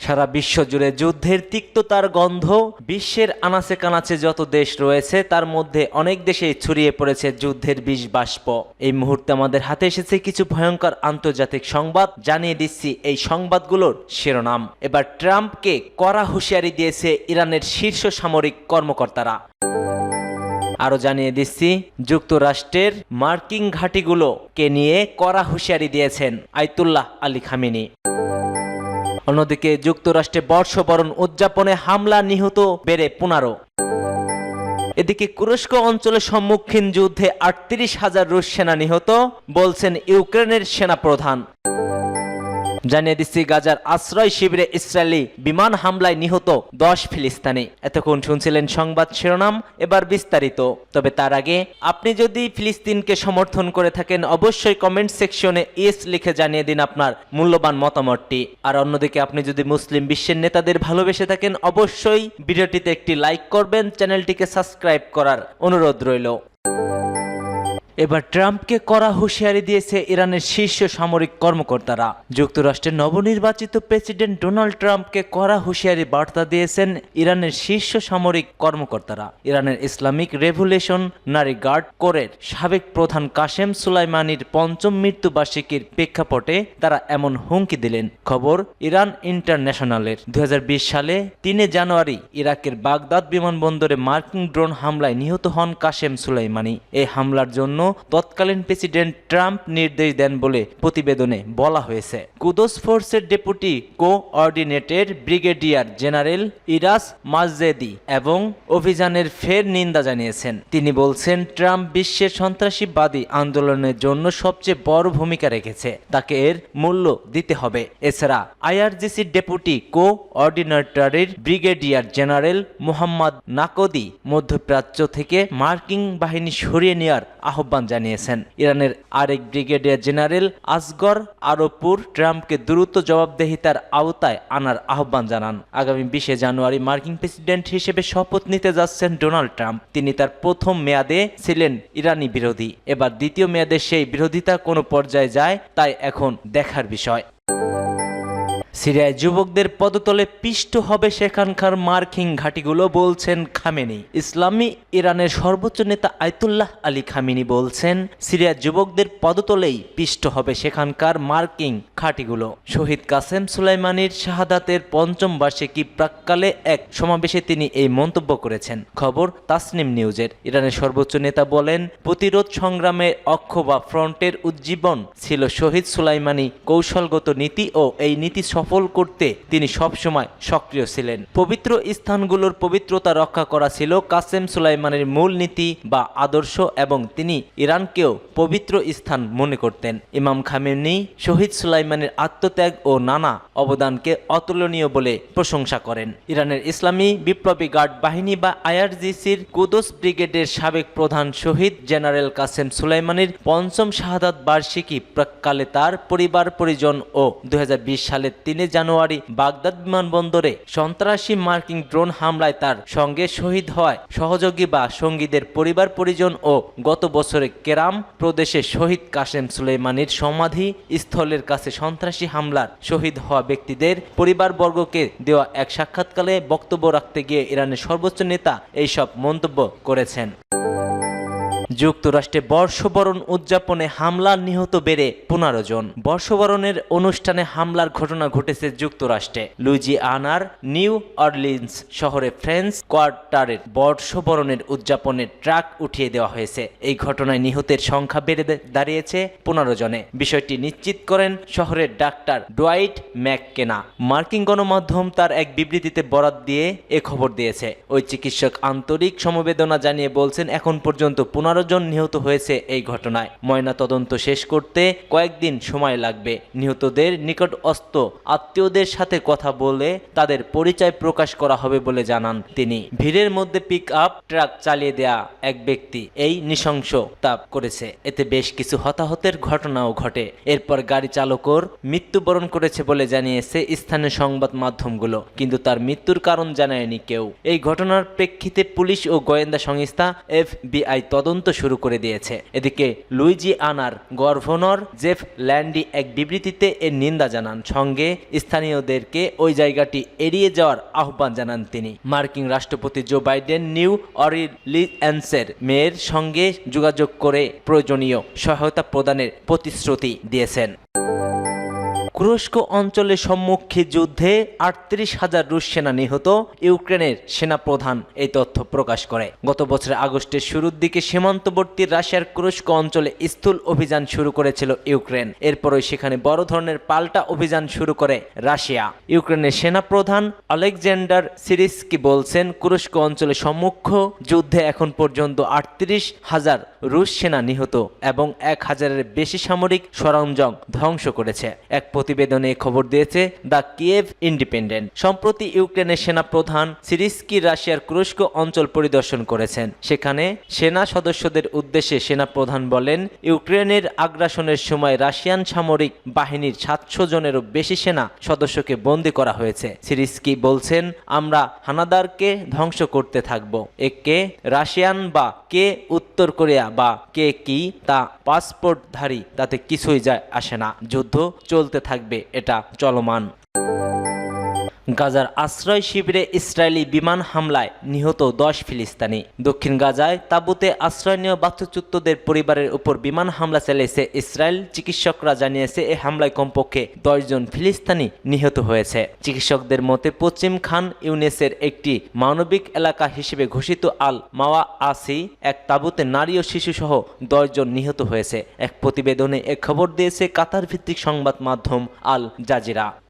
সারা বিশ্ব জুড়ে যুদ্ধের তিক্ততার গন্ধ। বিশ্বের আনাচে কানাচে যত দেশ রয়েছে তার মধ্যে অনেক দেশেই ছড়িয়ে পড়েছে যুদ্ধের বিষ বাষ্প। এই মুহূর্তে আমাদের হাতে এসেছে কিছু ভয়ঙ্কর আন্তর্জাতিক সংবাদ। জানিয়ে দিচ্ছি এই সংবাদগুলোর শিরোনাম। এবার ট্রাম্পকে কড়া হুঁশিয়ারি দিয়েছে ইরানের শীর্ষ সামরিক কর্মকর্তারা। আরও জানিয়ে দিচ্ছি যুক্তরাষ্ট্রের মার্কিন ঘাঁটিগুলোকে নিয়ে কড়া হুঁশিয়ারি দিয়েছেন আয়াতুল্লাহ আলী খামেনি। অন্যদিকে যুক্তরাষ্ট্রে বর্ষবরণ উদযাপনে হামলা, নিহত বেড়ে 15। এদিকে তুরস্ক অঞ্চলে সম্মুখীন যুদ্ধে 38,000 রুশ সেনা নিহত, বলছেন ইউক্রেনের সেনাপ্রধান। জানিয়ে দিচ্ছি গাজার আশ্রয় শিবিরে ইসরায়েলি বিমান হামলায় নিহত 10 ফিলিস্তিনি। এতক্ষণ শুনছিলেন সংবাদ শিরোনাম, এবার বিস্তারিত। তবে তার আগে আপনি যদি ফিলিস্তিনকে সমর্থন করে থাকেন অবশ্যই কমেন্ট সেকশনে ইয়েস লিখে জানিয়ে দিন আপনার মূল্যবান মতামতটি। আর অন্যদিকে আপনি যদি মুসলিম বিশ্বের নেতাদের ভালোবেসে থাকেন অবশ্যই ভিডিওটিতে একটি লাইক করবেন, চ্যানেলটিকে সাবস্ক্রাইব করার অনুরোধ রইল। এবার ট্রাম্পকে কড়া হুঁশিয়ারি দিয়েছে ইরানের শীর্ষ সামরিক কর্মকর্তারা। যুক্তরাষ্ট্রের নবনির্বাচিত প্রেসিডেন্ট ডোনাল্ড ট্রাম্পকে কড়া হুঁশিয়ারি বার্তা দিয়েছেন ইরানের শীর্ষ সামরিক কর্মকর্তারা। ইরানের ইসলামিক রেভলিউশনারি গার্ড কোরের সাবেক প্রধান কাসেম সুলাইমানির ৫ম মৃত্যুবার্ষিকীর প্রেক্ষাপটে তারা এমন হুমকি দিলেন। খবর ইরান ইন্টারন্যাশনালের। ২০২০ সালে ৩ জানুয়ারি ইরাকের বাগদাদ বিমানবন্দরে মার্কিন ড্রোন হামলায় নিহত হন কাসেম সুলাইমানি। এই হামলার জন্য তৎকালীন প্রেসিডেন্ট ট্রাম্প নির্দেশ দেন বলে প্রতিবেদনে বলা হয়েছে। কুদস ফোর্সের ডেপুটি কোঅর্ডিনেটের ব্রিগেডিয়ার জেনারেল ইরাস মাজেদি এবং অভিযানের ফের নিন্দা জানিয়েছেন। তিনি বলছেন ট্রাম্প বিশ্বের সন্ত্রাসীবাদী আন্দোলনের জন্য সবচেয়ে বড় ভূমিকা রেখেছে, তাকে এর মূল্য দিতে হবে। এছাড়া আইআরজিসির ডেপুটি কোঅর্ডিনেটরের ব্রিগেডিয়ার জেনারেল মোহাম্মদ নাকদি মধ্যপ্রাচ্য থেকে মার্কিন বাহিনী সরিয়ে নেওয়ার আহ্বান জানিয়েছেন। ইরানের আরেক ব্রিগেডিয়ার জেনারেল আসগর আরোপুর ট্রাম্পকে দ্রুত জবাবদিহিতার আওতায় আনার আহ্বান জানান। আগামী 20 জানুয়ারি মার্কিন প্রেসিডেন্ট হিসেবে শপথ নিতে যাচ্ছেন ডোনাল্ড ট্রাম্প। তিনি তার প্রথম মেয়াদে ছিলেন ইরানি বিরোধী। এবার দ্বিতীয় মেয়াদে সেই বিরোধিতা কোনো পর্যায়ে যায় তাই এখন দেখার বিষয়। সিরিয়ায় যুবকদের পদতলে পিষ্ট হবে সেখানকার মার্কিন ঘাঁটিগুলো, বলছেন খামেনি। ইসলামী ইরানের সর্বোচ্চ নেতা আয়াতুল্লাহ আলী খামেনি বলছেন সিরিয়ার যুবকদের পদতলেই পিষ্ট হবে সেখানকার মার্কিন ঘাঁটিগুলো। শহীদ কাসেম সুলাইমানির শাহাদাতের ৫ম বার্ষিকী প্রাক্কালে এক সমাবেশে তিনি এই মন্তব্য করেছেন। খবর তাসনিম নিউজের। ইরানের সর্বোচ্চ নেতা বলেন প্রতিরোধ সংগ্রামের অক্ষ বা ফ্রন্টের উজ্জীবন ছিল শহীদ সুলাইমানি কৌশলগত নীতি ও এই নীতি সফল করতে তিনি সবসময় সক্রিয় ছিলেন। পবিত্র স্থানগুলোর পবিত্রতা রক্ষা করা ছিল কাসেম সুলাইমানের মূল নীতি বা আদর্শ এবং তিনি ইরানকেও পবিত্র স্থান মনে করতেন। ইমাম খামেনি শহীদ সুলাইমানের আত্মত্যাগ ও নানা অবদানকে অতুলনীয় বলে প্রশংসা করেন। ইরানের ইসলামী বিপ্লবী গার্ড বাহিনী বা আইআরজিসির কুদস ব্রিগেডের সাবেক প্রধান শহীদ জেনারেল কাসেম সুলাইমানির ৫ম শাহাদাত বার্ষিকী প্রাক্কালে তার পরিবার পরিজন ও ২০২০ সালের ৩ জানুয়ারি বাগদাদ বিমানবন্দরে সন্ত্রাসী মার্কিন ড্রোন হামলায় তার সঙ্গে শহীদ হওয়ায় সহযোগী বা সঙ্গীদের পরিবার পরিজন ও গত বছরে কেরাম প্রদেশে শহীদ কাসেম সুলাইমানির সমাধি স্থলের কাছে সন্ত্রাসী হামলার শহীদ হওয়া ব্যক্তিদের পরিবারবর্গকে দেওয়া এক সাক্ষাৎকারে বক্তব্য রাখতে গিয়ে ইরানের সর্বোচ্চ নেতা এইসব মন্তব্য করেছেন। যুক্তরাষ্ট্রে বর্ষবরণ উদযাপনে হামলা, নিহত বেড়ে 15 জন। বর্ষবরণের অনুষ্ঠানে হামলার ঘটনা ঘটেছে যুক্তরাষ্ট্রে। লুইজিয়ানার নিউ অরলিন্স শহরে ফ্রেঞ্চ কোয়ার্টারের বর্ষবরণের উদযাপনের ট্রাক উঠিয়ে দেওয়া হয়েছে। এই ঘটনায় নিহতের সংখ্যা বেড়ে দাঁড়িয়েছে 15 জনে। বিষয়টি নিশ্চিত করেন শহরের ডাক্তার ডোয়াইট ম্যাককেনা। মার্কিন গণমাধ্যম তার এক বিবৃতিতে বরাত দিয়ে এ খবর দিয়েছে। ওই চিকিৎসক আন্তরিক সমবেদনা জানিয়ে বলছেন এখন পর্যন্ত 15 জন নিহত হয়েছে এই ঘটনায়। ময়না তদন্ত শেষ করতে কয়েকদিন সময় লাগবে। নিহতদের নিকটস্থ আত্মীয়দের সাথে কথা বলে তাদের পরিচয় প্রকাশ করা হবে বলে জানান তিনি। ভিড়ের মধ্যে পিক আপ ট্রাক চালিয়ে দেয়া এক ব্যক্তি এই নৃশংসতা করেছে। এতে বেশ কিছু হতাহতের ঘটনাও ঘটে। এরপর গাড়ি চালকও মৃত্যুবরণ করেছে বলে জানিয়েছে স্থানীয় সংবাদ মাধ্যমগুলো, কিন্তু তার মৃত্যুর কারণ জানায়নি কেউ। এই ঘটনার প্রেক্ষিতে পুলিশ ও গোয়েন্দা সংস্থা FBI তদন্ত তদন্ত শুরু করে দিয়েছে। এদিকে লুইজিয়ানার গভর্নর জেফ ল্যান্ডি এক বিবৃতিতে এর নিন্দা জানান, সঙ্গে স্থানীয়দেরকে ওই জায়গাটি এড়িয়ে যাওয়ার আহ্বান জানান তিনি। মার্কিন রাষ্ট্রপতি জো বাইডেন নিউ অরলিন্সের মেয়ের সঙ্গে যোগাযোগ করে প্রয়োজনীয় সহায়তা প্রদানের প্রতিশ্রুতি দিয়েছেন। কুরস্ক অঞ্চলে সম্মুখী যুদ্ধে ৩৮,০০০ রুশ সেনা নিহত, ইউক্রেনের সেনাপ্রধান এই তথ্য প্রকাশ করে। গত বছরের আগস্টের শুরুর দিকে সীমান্তবর্তী রাশিয়ার কুরস্ক অঞ্চলে স্থূল অভিযান শুরু করেছিল ইউক্রেন। এরপরই সেখানে বড় ধরনের পাল্টা অভিযান শুরু করে রাশিয়া। ইউক্রেনের সেনাপ্রধান আলেকজান্ডার সিরিস্কি বলছেন, কুরস্ক অঞ্চলে সম্মুখ যুদ্ধে এখন পর্যন্ত ৩৮,০০০ রুশ সেনা নিহত এবং ১,০০০-এর বেশি সামরিক সরঞ্জাম ধ্বংস করেছে। এক প্রতিবেদনে খবর দিয়েছে দ্য কিয়েভ ইন্ডিপেন্ডেন্ট। সম্প্রতি ইউক্রেনের সেনাপ্রধান সিরিস্কি রাশিয়ার কুরস্ক অঞ্চল পরিদর্শন করেছেন। সেখানে সেনা সদস্যদের উদ্দেশ্যে সেনাপ্রধান বলেন, ইউক্রেনের আগ্রাসনের সময় রাশিয়ান সামরিক বাহিনীর ৭০০ জনেরও বেশি সেনা সদস্যকে বন্দী করা হয়েছে। সিরিস্কি বলছেন, আমরা হানাদারকে ধ্বংস করতে থাকব। কে রাশিয়ান বা কে উত্তর কোরিয়া বা কে কি তা পাসপোর্টধারী, তাতে কিছুই যায় আসে না। যুদ্ধ চলতে থাকবে, এটা চলমান। গাজার আশ্রয় শিবিরে ইসরায়েলি বিমান হামলায় নিহত ১০ ফিলিস্তিনি। দক্ষিণ গাজায় তাঁবুতে আশ্রয় নেওয়া বাস্তুচ্যুতদের পরিবারের উপর বিমান হামলা চালিয়েছে ইসরায়েল। চিকিৎসকরা জানিয়েছে, এই হামলায় কমপক্ষে ১০ জন ফিলিস্তিনি নিহত হয়েছে। চিকিৎসকদের মতে পশ্চিম খান ইউনিসের একটি মানবিক এলাকা হিসেবে ঘোষিত আল মাওয়া আসি এক তাঁবুতে নারী ও শিশু সহ ১০ জন নিহত হয়েছে। এক প্রতিবেদনে এ খবর দিয়েছে কাতার ভিত্তিক সংবাদ মাধ্যম আল জাজিরা।